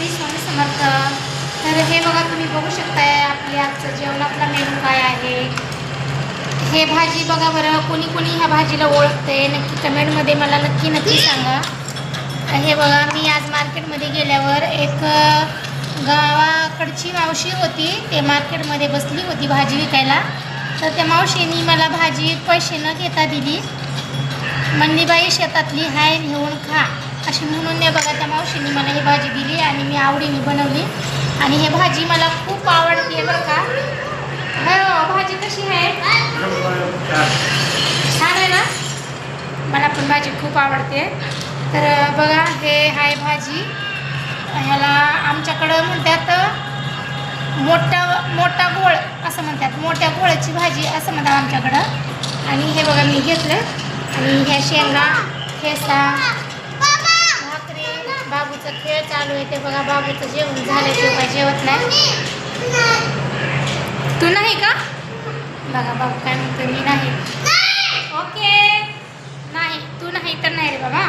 श्री स्वामी समर्थ. तर हे बघा, तुम्ही बघू शकताय आपल्या आजचं जेवणातला मेनू काय आहे. हे भाजी बघा बरं, कोणी कोणी ह्या भाजीला ओळखते नक्की कमेंटमध्ये मला नक्की सांगा. हे बघा, मी आज मार्केटमध्ये गेल्यावर एक गावाकडची मावशी होती, ते मार्केटमध्ये बसली होती भाजी विकायला. तर त्या मावशींनी मला भाजी पैसे न घेता दिली. म्हणली बाई शेतातली हाय, घेऊन खा अशी म्हणून. नाही बघा, त्या मावशींनी मला ही भाजी दिली आणि मी आवडीने बनवली. आणि ही भाजी मला खूप आवडते बरं का. हो, भाजी कशी आहे? छान आहे ना. मला पण भाजी खूप आवडते. तर बघा, हे आहे भाजी. ह्याला आमच्याकडं म्हणतात मोठा गोळ असं म्हणतात. मोठ्या गोळाची भाजी असं म्हणतात आमच्याकडं. आणि हे बघा मी घेतलं. आणि ह्या शेंगा, ठेसा, भाकरी. बाबूचा खेळ चालू आहे ते बघा. बाबूचं जेवण झालं, ते काय जेवत नाही. तू नाही का? बघा बाबू काय म्हणतो, मी नाही. ओके, नाही तू नाही तर नाही रे बाबा.